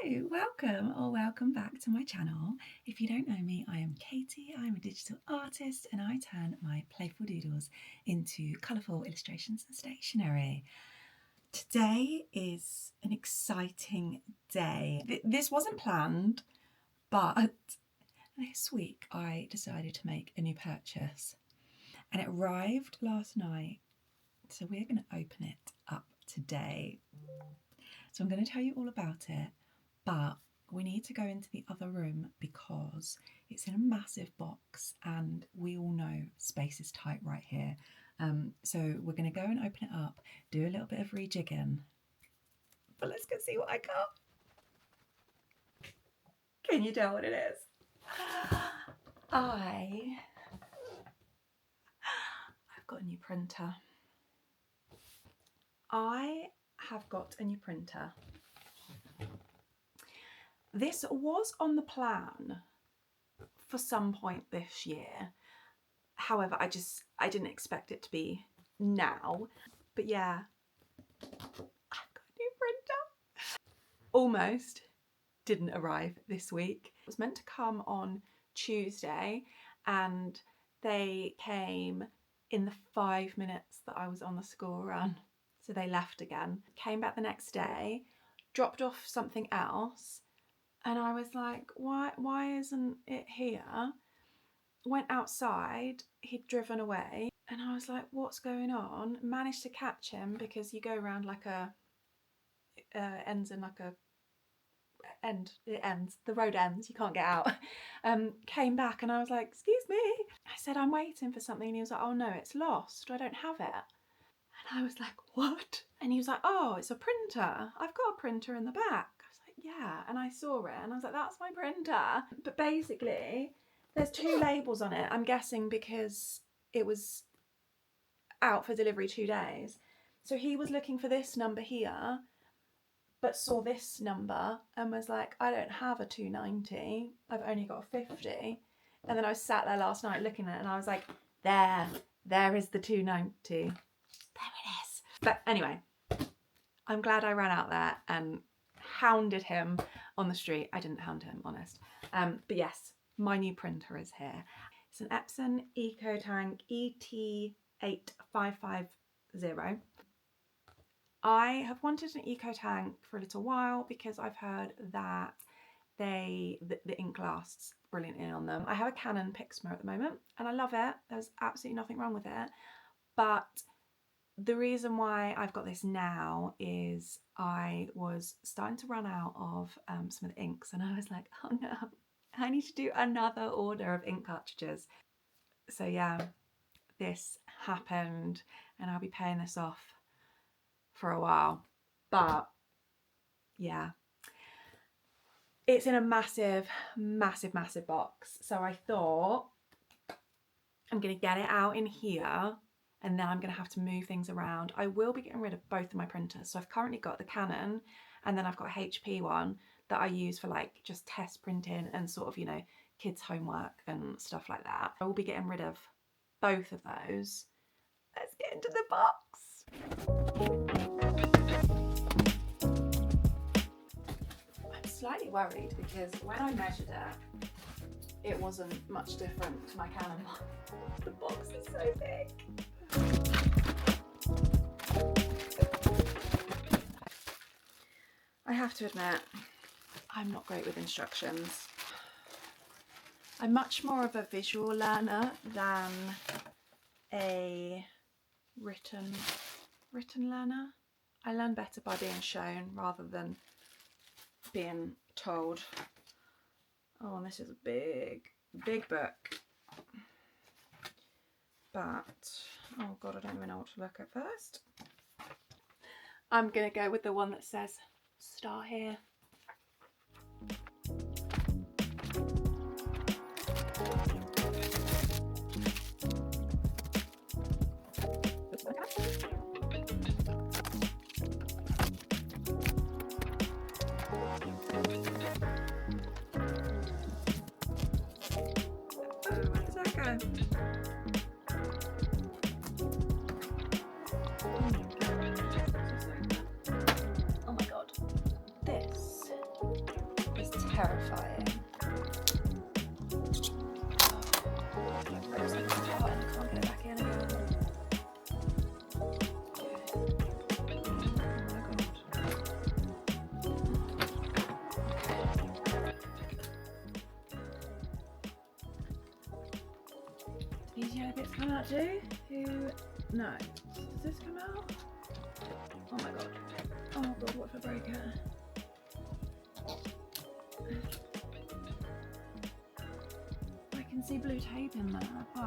Hello, welcome or welcome back to my channel. If you don't know me, I am Katie. I'm a digital artist and I turn my playful doodles into colourful illustrations and stationery. Today is an exciting day. This wasn't planned, but this week I decided to make a new purchase and it arrived last night. So we're going to open it up today. So I'm going to tell you all about it, but we need to go into the other room because it's in a massive box and we all know space is tight right here. So we're going to go and open it up, do a little bit of rejigging, but let's go see what I got. Can you tell what it is? I've got a new printer. I have got a new printer. This was on the plan for some point this year. However, I didn't expect it to be now. But yeah, I've got a new printer. Almost didn't arrive this week. It was meant to come on Tuesday and they came in the 5 minutes that I was on the school run. So they left again. Came back the next day, dropped off something else, and I was like, why isn't it here? Went outside, he'd driven away, and I was like, what's going on? Managed to catch him because you go around like a, ends in like a end, it ends, the road ends, you can't get out. Came back and I was like, excuse me. I said, I'm waiting for something, and he was like, oh no, it's lost, I don't have it. And I was like, what? And he was like, oh, it's a printer. I've got a printer in the back. I was like, yeah. And I saw it and I was like, that's my printer. But basically, there's 2 labels on it. I'm guessing because it was out for delivery 2 days. So he was looking for this number here, but saw this number and was like, I don't have a 290. I've only got a 50. And then I was sat there last night looking at it and I was like, there is the 290. There it is. But anyway, I'm glad I ran out there and hounded him on the street. I didn't hound him, honest. But yes, my new printer is here. It's an Epson Ecotank ET-8550. I have wanted an Ecotank for a little while because I've heard that the ink lasts brilliantly on them. I have a Canon Pixma at the moment and I love it. There's absolutely nothing wrong with it. But the reason why I've got this now is I was starting to run out of some of the inks and I was like, oh no, I need to do another order of ink cartridges. So yeah, this happened and I'll be paying this off for a while. But yeah, it's in a massive, massive, massive box. So I thought I'm going to get it out in here and then I'm going to have to move things around. I will be getting rid of both of my printers. So I've currently got the Canon and then I've got a HP one that I use for like just test printing and sort of, you know, kids' homework and stuff like that. I will be getting rid of both of those. Let's get into the box. I'm slightly worried because when I measured it wasn't much different to my Canon one. The box is so big. I have to admit, I'm not great with instructions. I'm much more of a visual learner than a written learner. I learn better by being shown rather than being told. Oh, and this is a big, big book. But, oh God, I don't even know what to look at first. I'm gonna go with the one that says start here. Oh my God, this terrifying. Rips it apart and I can't get it back in again. These yellow bits come out too? Who knows? Does this come out? Oh my god. Oh god, what if I break it? I can see blue tape in there, but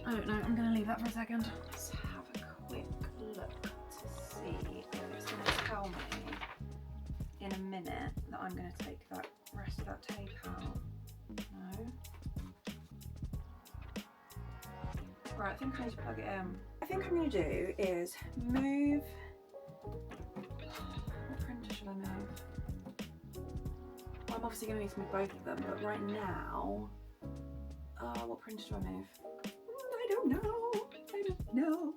I don't know, I'm going to leave that for a second. Let's have a quick look to see if it's going to tell me in a minute that I'm going to take that rest of that tape out. No. Right, I think I need to plug it in. I think I'm going to do is move. What printer should I move? Well, I'm obviously going to need to move both of them, but right now, what printer do I move? I don't know. I don't know.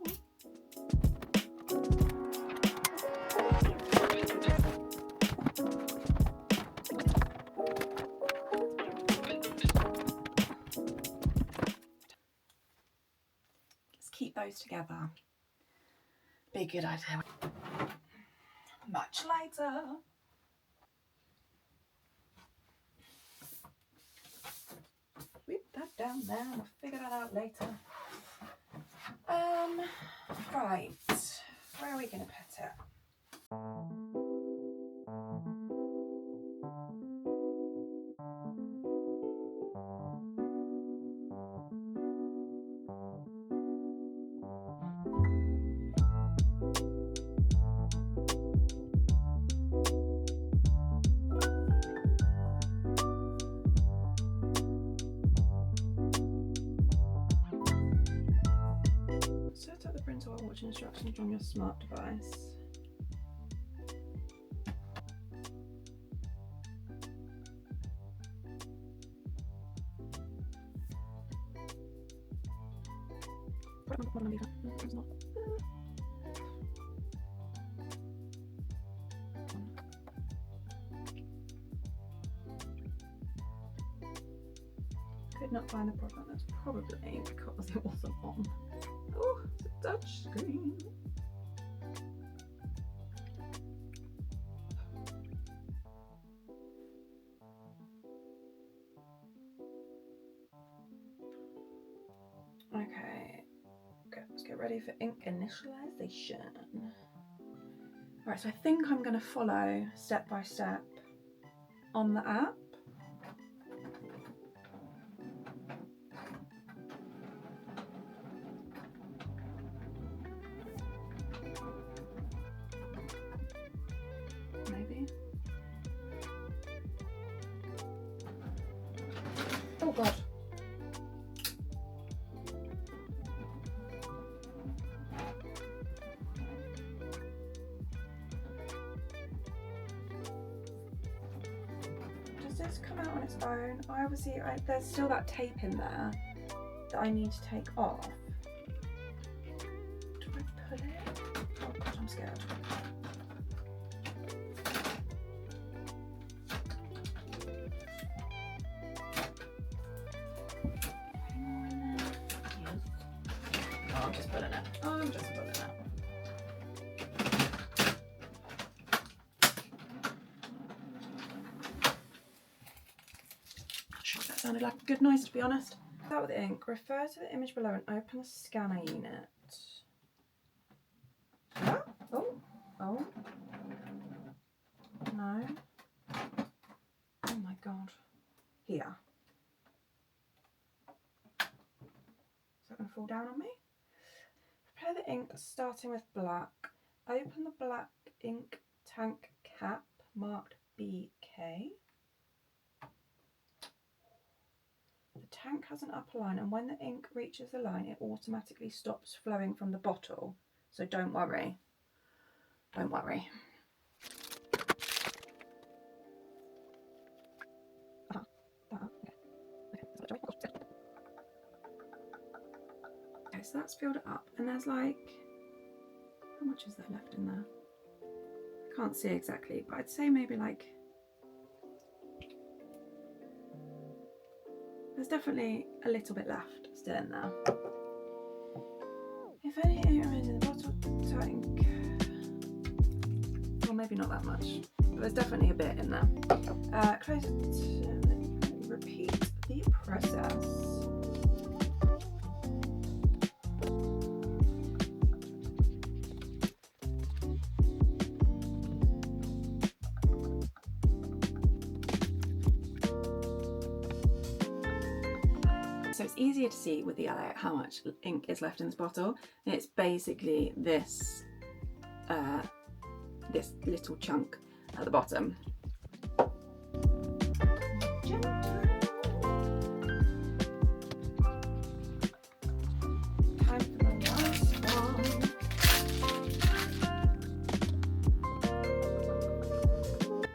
Let's keep those together. Be a good idea. Much later. Whip that down there. We'll figure that out later. Right. Where are we going to put it? Set up the printer while watching instructions from your smart device. Could not find the product. That's probably because it wasn't on. Oh, it's a touch screen. Okay, let's get ready for ink initialization. Alright, so I think I'm going to follow step by step on the app. Maybe. Oh god. Does this come out on its own? There's still that tape in there that I need to take off. Do I pull it? Oh god, I'm scared. I'm just pulling it. I'm just pulling it. Not sure if that sounded like a good noise, to be honest. Start with the ink. Refer to the image below and open the scanner unit. Ah, oh. No. Oh my god. Here. Is that going to fall down on me? Prepare the ink starting with black. Open the black ink tank cap marked BK. The tank has an upper line, and when the ink reaches the line it automatically stops flowing from the bottle, so don't worry. Don't worry. Okay, so that's filled it up, and there's like How much is there left in there? I can't see exactly, but I'd say maybe like, there's definitely a little bit left still in there. If anything remains in the bottle tank, well, maybe not that much, but there's definitely a bit in there. Close it, repeat the process. So it's easier to see with the yellow how much ink is left in this bottle. And it's basically this, this little chunk at the bottom. Time for the last one.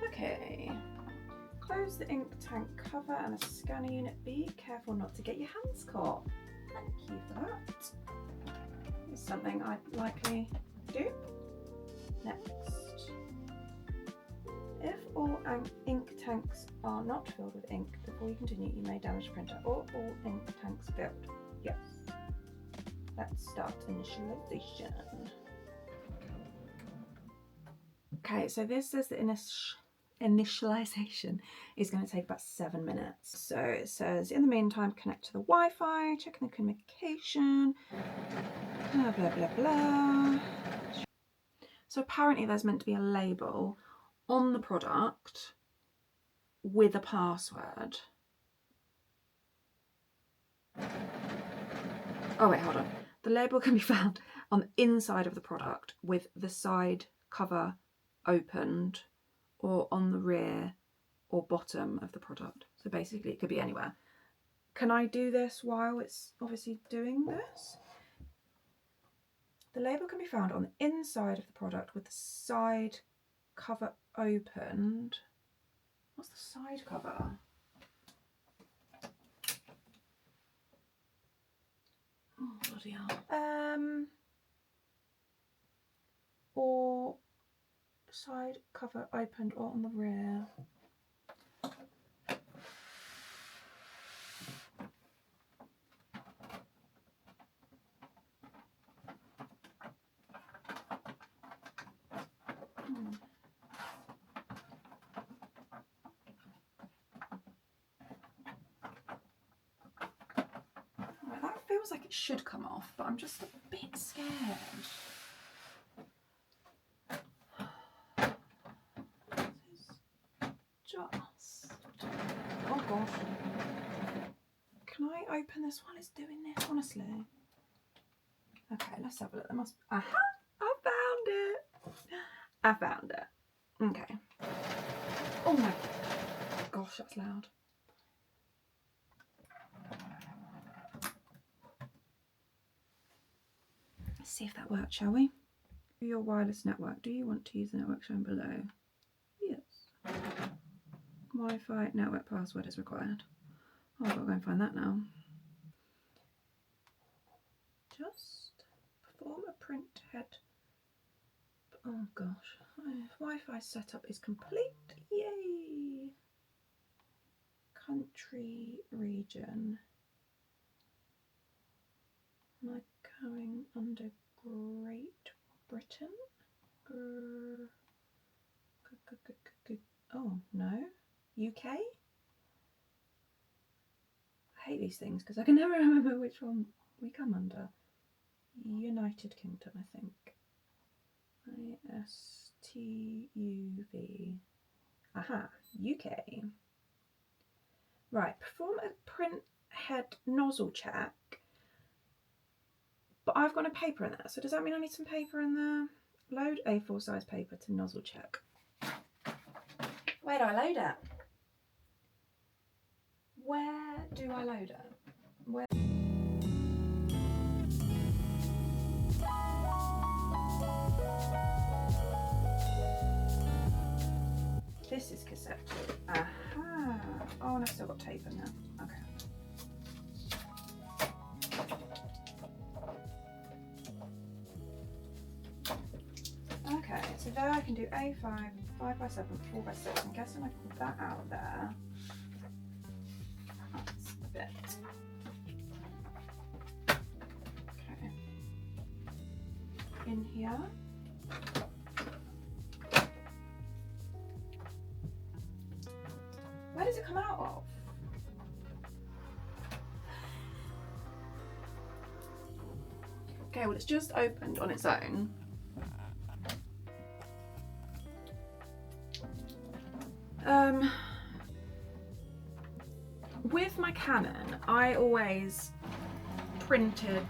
Okay. Close the ink tank cover and a scanner unit. Be careful not to get your hands caught. Thank you for that. It's something I'd likely do. Next. If all ink tanks are not filled with ink before you continue, you may damage the printer. Or all ink tanks filled? Yes. Let's start initialization. Okay, so this says the initialization is going to take about 7 minutes. So it says, in the meantime, connect to the Wi-Fi, checking the communication, blah, blah, blah, blah. So apparently there's meant to be a label on the product with a password. Oh wait, hold on. The label can be found on the inside of the product with the side cover opened, or on the rear or bottom of the product. So basically it could be anywhere. Can I do this while it's obviously doing this? The label can be found on the inside of the product with the side cover opened. What's the side cover? Oh, bloody hell. Or side cover opened or on the rear. Right, that feels like it should come off, but I'm just a bit scared. Just, oh gosh, can I open this while it's doing this, honestly? Okay, let's have a look. There must, aha, I found it. I found it. Okay. Oh my gosh, that's loud. Let's see if that works, shall we? Your wireless network. Do you want to use the network shown below? Yes. Wi-Fi network password is required. Oh, I've got to go and find that now. Just perform a print head. Oh gosh. Wi-Fi setup is complete. Yay! Country, region. Am I going under Great Britain? Oh no. UK? I hate these things because I can never remember which one we come under. United Kingdom, I think. ISTUV. Aha, UK. Right, perform a print head nozzle check. But I've got a paper in there, so does that mean I need some paper in there? Load A4 size paper to nozzle check. Where do I load it? Where do I load it? Where? This is cassette. Aha! Oh, and I've still got tape in there. Okay. Okay, so there I can do A5, 5x7, 4x6. I'm guessing I can put that out there. That's a bit. Okay. In here. Where does it come out of? Okay, well it's just opened on its own. With my Canon, I always printed.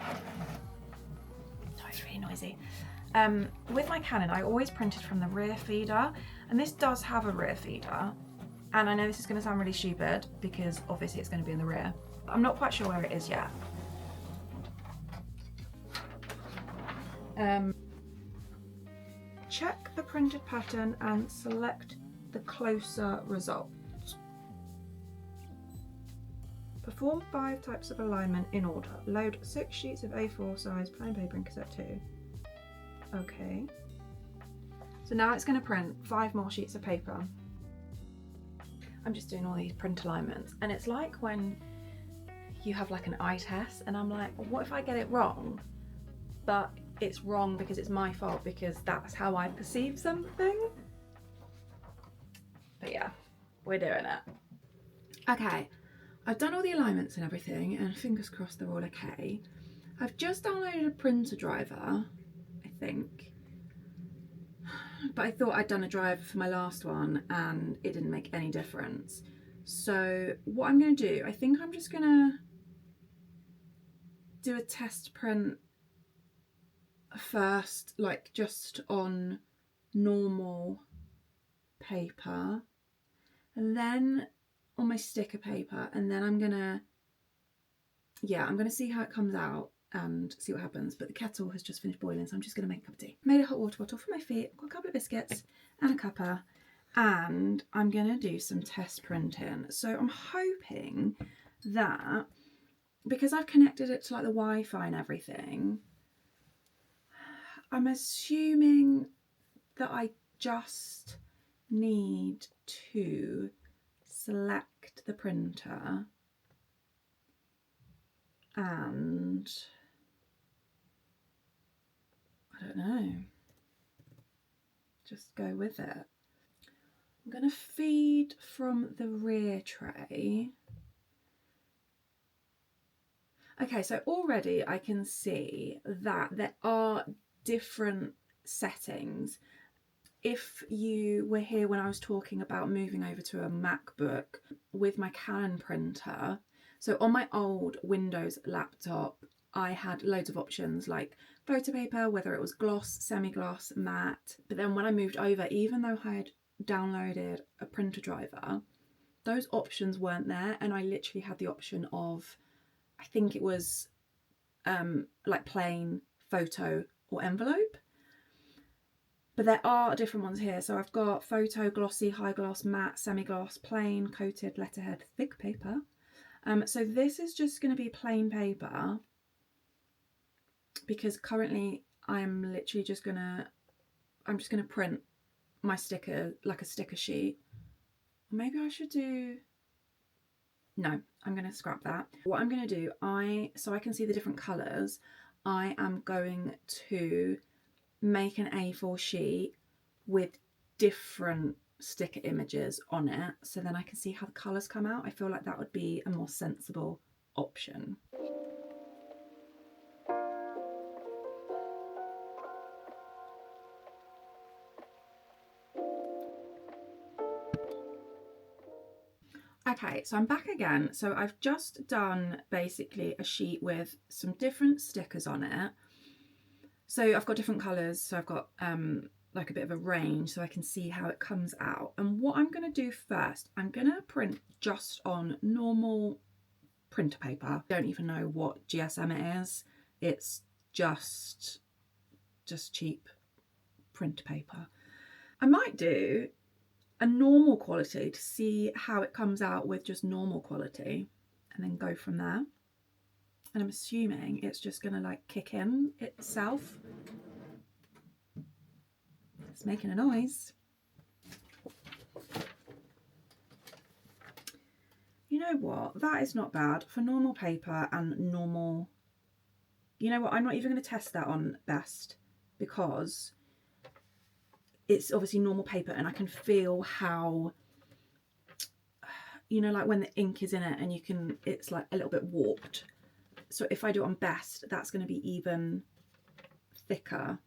Oh, it's really noisy. With my Canon, I always printed from the rear feeder, and this does have a rear feeder. And I know this is going to sound really stupid because obviously it's going to be in the rear. I'm not quite sure where it is yet. Check the printed pattern and select the closer result. Perform 5 types of alignment in order. Load 6 sheets of A4 size plain paper in cassette 2. Okay. So now it's going to print 5 more sheets of paper. I'm just doing all these print alignments, and it's like when you have like an eye test and I'm like, well, what if I get it wrong? But it's wrong because it's my fault, because that's how I perceive something. But yeah, we're doing it. Okay, I've done all the alignments and everything, and fingers crossed they're all okay. I've just downloaded a printer driver, I think. But I thought I'd done a driver for my last one and it didn't make any difference. So what I'm going to do, I think I'm just going to do a test print first, like just on normal paper, and then on my sticker paper, and then I'm gonna see how it comes out and see what happens. But the kettle has just finished boiling, so I'm just gonna make a cup of tea. Made a hot water bottle for my feet, got a couple of biscuits and a cuppa, and I'm gonna do some test printing. So I'm hoping that, because I've connected it to like the Wi-Fi and everything, I'm assuming that I just need to select the printer and I don't know, just go with it. I'm going to feed from the rear tray. Okay, so already I can see that there are different settings. If you were here when I was talking about moving over to a MacBook with my Canon printer, so on my old Windows laptop, I had loads of options like photo paper, whether it was gloss, semi-gloss, matte. But then when I moved over, even though I had downloaded a printer driver, those options weren't there, and I literally had the option of, I think it was like plain, photo or envelope. But there are different ones here. So I've got photo, glossy, high gloss, matte, semi-gloss, plain, coated, letterhead, thick paper. So this is just going to be plain paper, because currently I'm literally just gonna print my sticker like a sticker sheet. Maybe I should do, no, I'm going to scrap that. What I'm going to do, so I can see the different colours, I am going to make an A4 sheet with different sticker images on it, so then I can see how the colours come out. I feel like that would be a more sensible option. Okay, so I'm back again. So I've just done basically a sheet with some different stickers on it. So I've got different colours, so I've got like a bit of a range, so I can see how it comes out. And what I'm going to do first, I'm going to print just on normal printer paper. I don't even know what GSM it is. It's just cheap printer paper. I might do a normal quality to see how it comes out with just normal quality, and then go from there. And I'm assuming it's just gonna like kick in itself. It's making a noise. You know what? That is not bad for normal paper and normal... You know what? I'm not even going to test that on Best because it's obviously normal paper and I can feel how, you know, like when the ink is in it and you can, it's like a little bit warped. So if I do it on Best, that's going to be even thicker.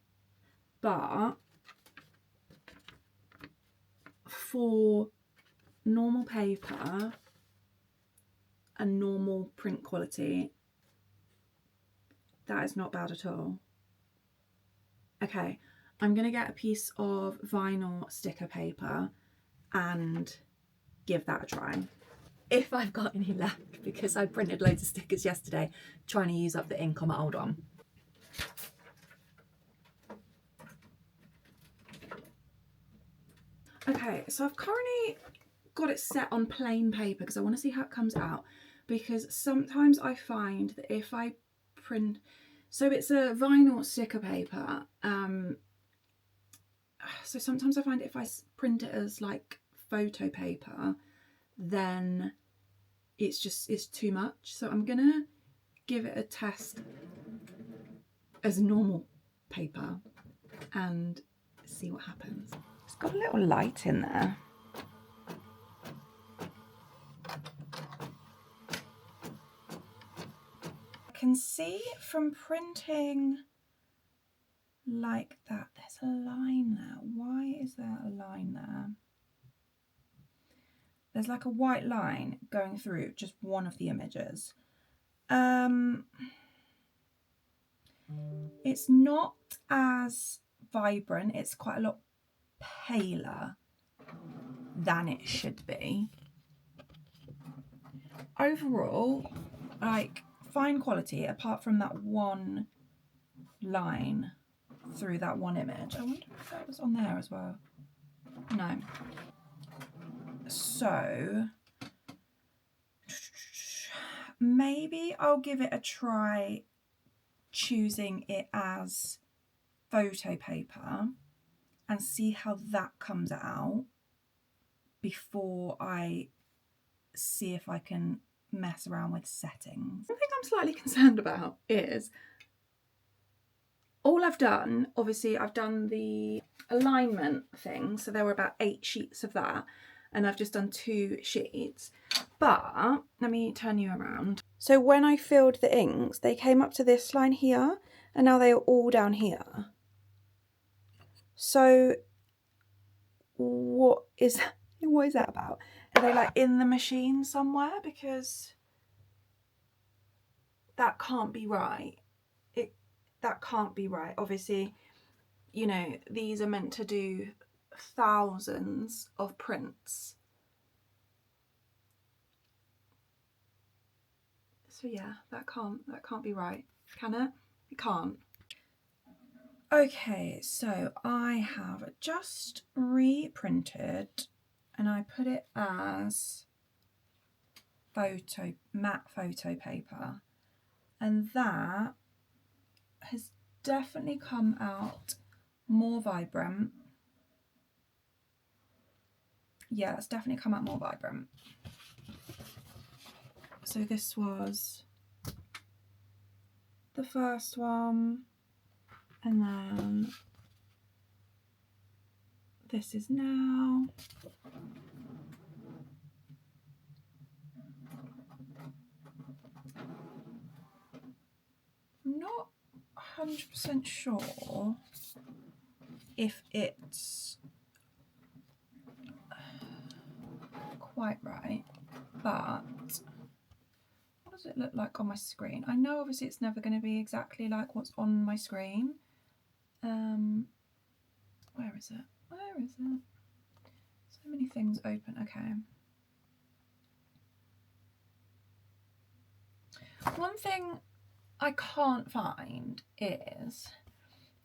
But for normal paper and normal print quality, that is not bad at all. Okay, I'm going to get a piece of vinyl sticker paper and give that a try. If I've got any left, because I printed loads of stickers yesterday trying to use up the ink on my old one. Okay, so I've currently got it set on plain paper because I want to see how it comes out, because sometimes I find that if I print, so it's a vinyl sticker paper, so sometimes I find if I print it as like photo paper, then it's too much. So I'm gonna give it a test as normal paper and see what happens. It's got a little light in there. I can see from printing like that, there's a line there. Why is there a line there? There's like a white line going through just one of the images. It's not as vibrant, it's quite a lot paler than it should be. Overall, like fine quality apart from that one line through that one image. I wonder if that was on there as well. No. So maybe I'll give it a try choosing it as photo paper and see how that comes out before I see if I can mess around with settings. One thing I'm slightly concerned about is all I've done, obviously I've done the alignment thing, so there were about 8 sheets of that, and I've just done 2 sheets. But let me turn you around. So when I filled the inks, they came up to this line here, and now they are all down here. So what is that about? Are they like in the machine somewhere? Because that can't be right. That can't be right. Obviously, you know, these are meant to do thousands of prints. So yeah, that can't be right, can it? It can't. Okay, so I have just reprinted and I put it as matte photo paper, and that has definitely come out more vibrant. Yeah, it's definitely come out more vibrant. So this was the first one, and then this is now. I'm not 100% sure if it's quite right, but what does it look like on my screen? I know obviously it's never going to be exactly like what's on my screen. Where is it? Where is it? So many things open. Okay. One thing I can't find is,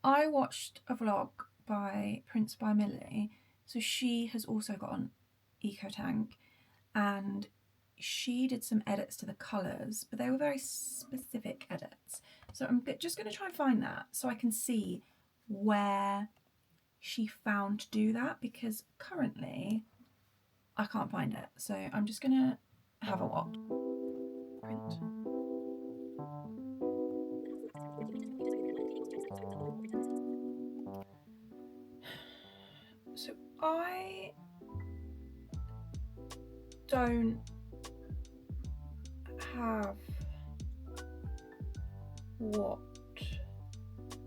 I watched a vlog by Prince by Millie, so she has also got an Ecotank, and she did some edits to the colours, but they were very specific edits. So I'm just going to try and find that so I can see where she found to do that, because currently I can't find it. So I'm just gonna have a watch. Print. So I don't have what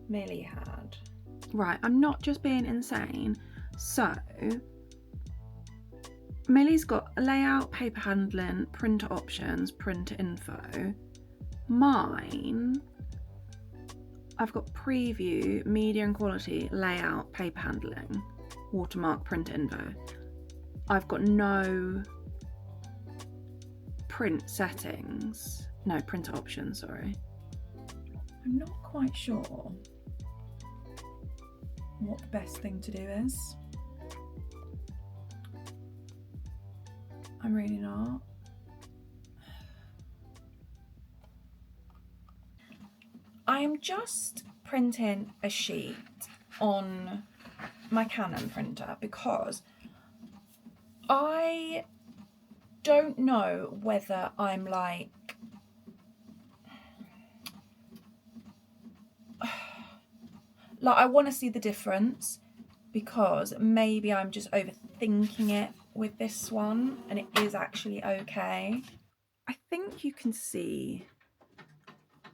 Millie had. Right, I'm not just being insane. So Millie's got layout, paper handling, printer options, printer info. Mine, I've got preview, media and quality, layout, paper handling, watermark, printer info. I've got no print settings, no printer options, sorry. I'm not quite sure what the best thing to do is. I'm really not. I am just printing a sheet on my Canon printer because I don't know whether I'm like I want to see the difference, because maybe I'm just overthinking it with this one and it is actually okay. I think you can see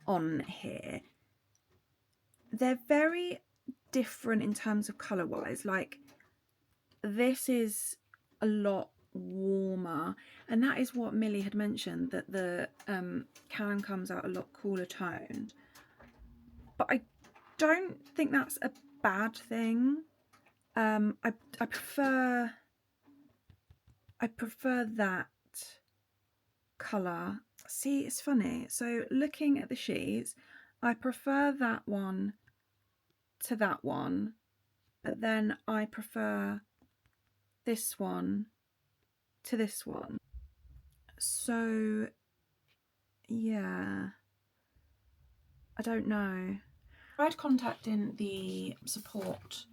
on here they're very different in terms of colour wise. Like, this is a lot warmer, and that is what Millie had mentioned, that the Canon comes out a lot cooler toned, but I don't think that's a bad thing. I prefer that colour. See, it's funny. So looking at the sheets, I prefer that one to that one, but then I prefer this one to this one. So yeah, I don't know. I tried contacting the support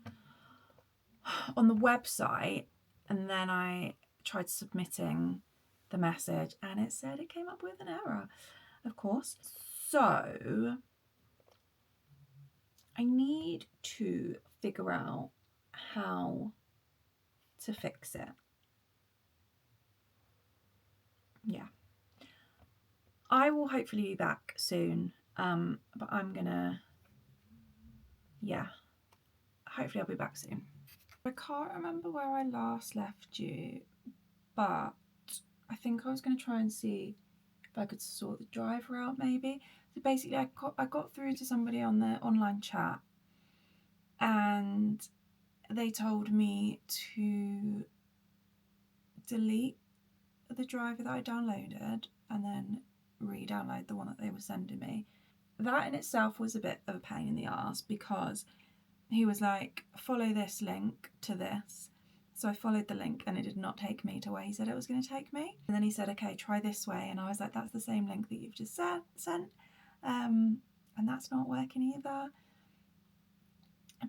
on the website, and then I tried submitting the message and it said it came up with an error, of course. So I need to figure out how to fix it. Yeah. I will hopefully be back soon, but I'm gonna, yeah, hopefully I'll be back soon. I can't remember where I last left you, but I think I was going to try and see if I could sort the driver out maybe. So basically I got through to somebody on the online chat, and they told me to delete the driver that I downloaded and then re-download the one that they were sending me. That in itself was a bit of a pain in the arse, because he was like, follow this link to this. So I followed the link and it did not take me to where he said it was going to take me. And then he said, okay, try this way. And I was like, that's the same link that you've just sent. And that's not working either.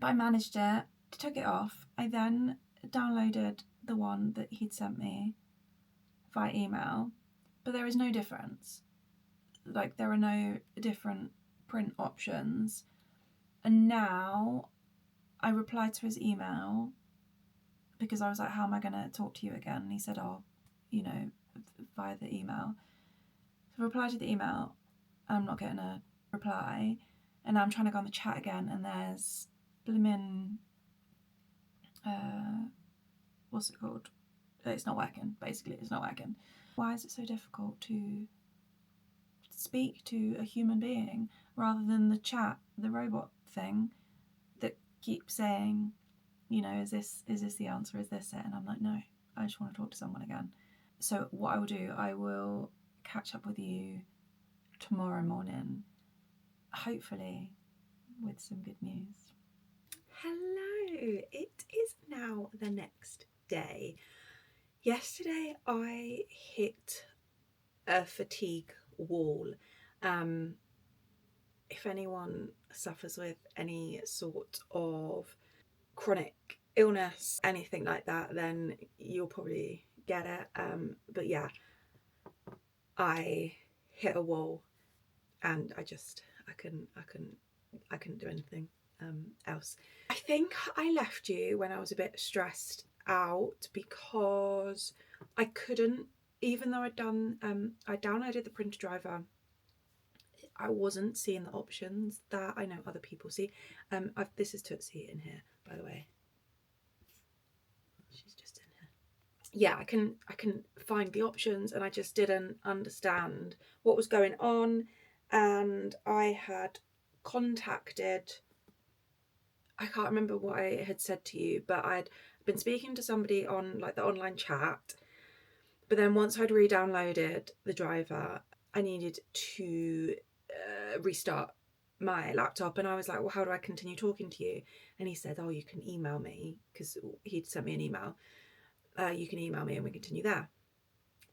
But I managed it, took it off. I then downloaded the one that he'd sent me via email, but there is no difference. Like, there are no different print options. And now I replied to his email because I was like, how am I going to talk to you again? And he said, oh, you know, via the email. So I replied to the email. I'm not getting a reply. And now I'm trying to go on the chat again, and there's blimmin', what's it called? It's not working, basically. It's not working. Why is it so difficult to speak to a human being rather than the chat, the robot thing that keeps saying, you know, is this the answer? Is this it? And I'm like, no, I just want to talk to someone again. So what I will do, I will catch up with you tomorrow morning, hopefully with some good news. Hello, it is now the next day. Yesterday I hit a fatigue wall. If anyone suffers with any sort of chronic illness, anything like that, then you'll probably get it. But yeah, I hit a wall and I couldn't do anything else. I think I left you when I was a bit stressed out because I couldn't, even though I'd done I downloaded the printer driver, I wasn't seeing the options that I know other people see. This is Tootsie in here, by the way. She's just in here. Yeah, I can find the options, and I just didn't understand what was going on. And I had contacted, I can't remember what I had said to you, but I'd been speaking to somebody on like the online chat. But then once I'd re-downloaded the driver, I needed to restart my laptop, and I was like, well, how do I continue talking to you? And he said, oh, you can email me, because he'd sent me an email. You can email me and we continue there.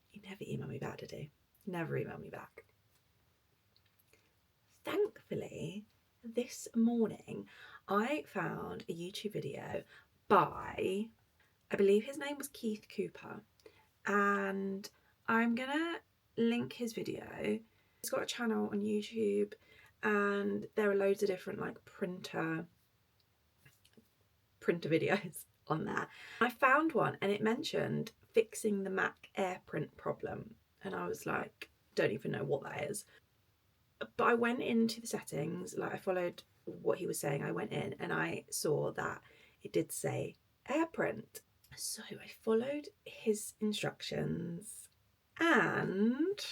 He never emailed me back, did he? Never emailed me back. Thankfully, this morning I found a YouTube video by, I believe his name was Keith Cooper, and I'm gonna link his video. He's got a channel on YouTube, and there are loads of different like printer videos on there. I found one and it mentioned fixing the Mac AirPrint problem, and I was like, don't even know what that is. But I went into the settings, like I followed what he was saying. I went in and I saw that it did say AirPrint. So I followed his instructions, and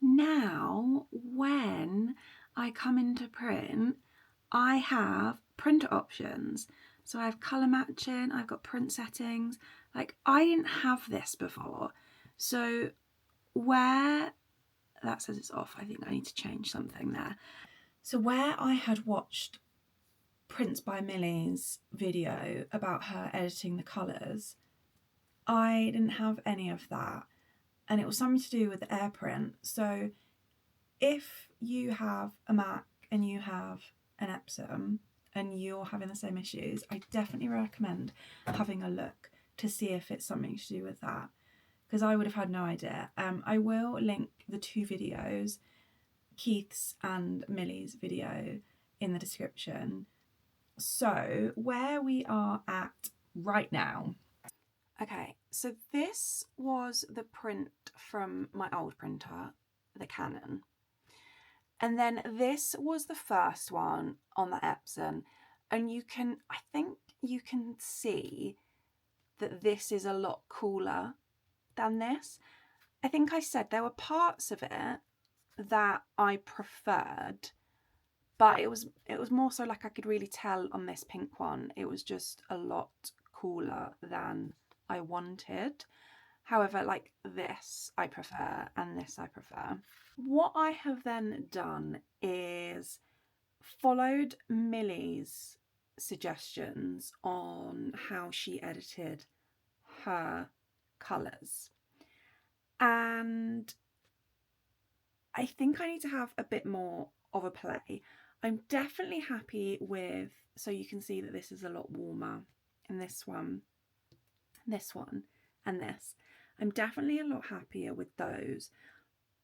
now when I come into print, I have printer options. So I have colour matching, I've got print settings. Like, I didn't have this before. So where that says it's off, I think I need to change something there. So where I had watched Prints by Millie's video about her editing the colours, I didn't have any of that. And it was something to do with the AirPrint. So if you have a Mac and you have an Epson and you're having the same issues, I definitely recommend having a look to see if it's something to do with that, because I would have had no idea. I will link the two videos, Keith's and Millie's video, in the description. So where we are at right now. Okay, so this was the print from my old printer, the Canon. And then this was the first one on the Epson. And I think you can see that this is a lot cooler than this. I think I said there were parts of it that I preferred, but it was more so like I could really tell on this pink one, it was just a lot cooler than I wanted. However, like this I prefer and this I prefer. What I have then done is followed Millie's suggestions on how she edited her colours. And I think I need to have a bit more of a play. I'm definitely happy with, so you can see that this is a lot warmer in this one, and this. I'm definitely a lot happier with those.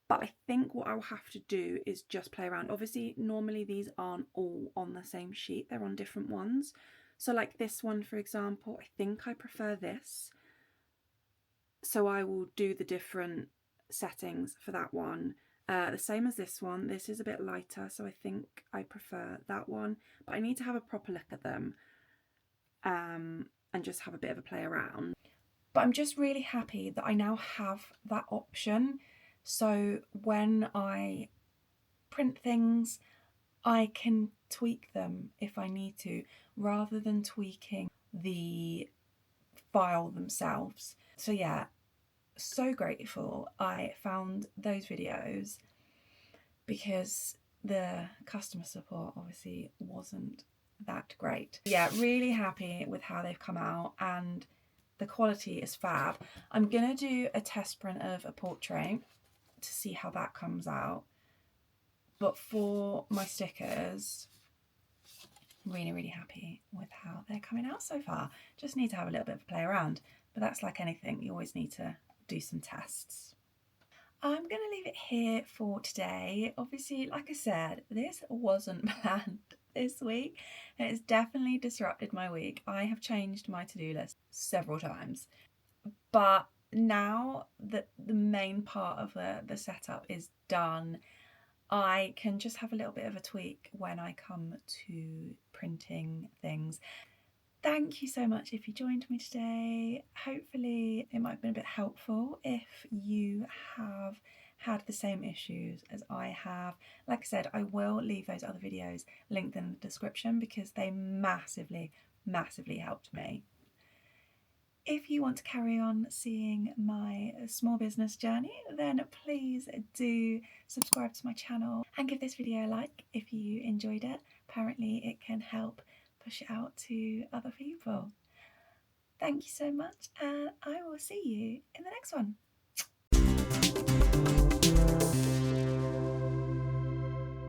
But I think what I'll have to do is just play around. Obviously, normally these aren't all on the same sheet. They're on different ones. So like this one, for example, I think I prefer this. So I will do the different settings for that one. The same as this one. This is a bit lighter, so I think I prefer that one. But I need to have a proper look at them and just have a bit of a play around. But I'm just really happy that I now have that option. So when I print things, I can tweak them if I need to, rather than tweaking the file themselves. So yeah, so grateful I found those videos, because the customer support obviously wasn't that great. Yeah, really happy with how they've come out, and the quality is fab. I'm gonna do a test print of a portrait to see how that comes out. But for my stickers, really happy with how they're coming out so far. Just need to have a little bit of a play around, but that's like anything, you always need to do some tests. I'm going to leave it here for today. Obviously, like I said, this wasn't planned this week. It's definitely disrupted my week. I have changed my to-do list several times, but now that the main part of the setup is done, I can just have a little bit of a tweak when I come to printing things. Thank you so much if you joined me today. Hopefully it might have been a bit helpful if you have had the same issues as I have. Like I said, I will leave those other videos linked in the description because they massively helped me. If you want to carry on seeing my small business journey, then please do subscribe to my channel and give this video a like if you enjoyed it. Apparently it can help push it out to other people. Thank you so much, and I will see you in the next one.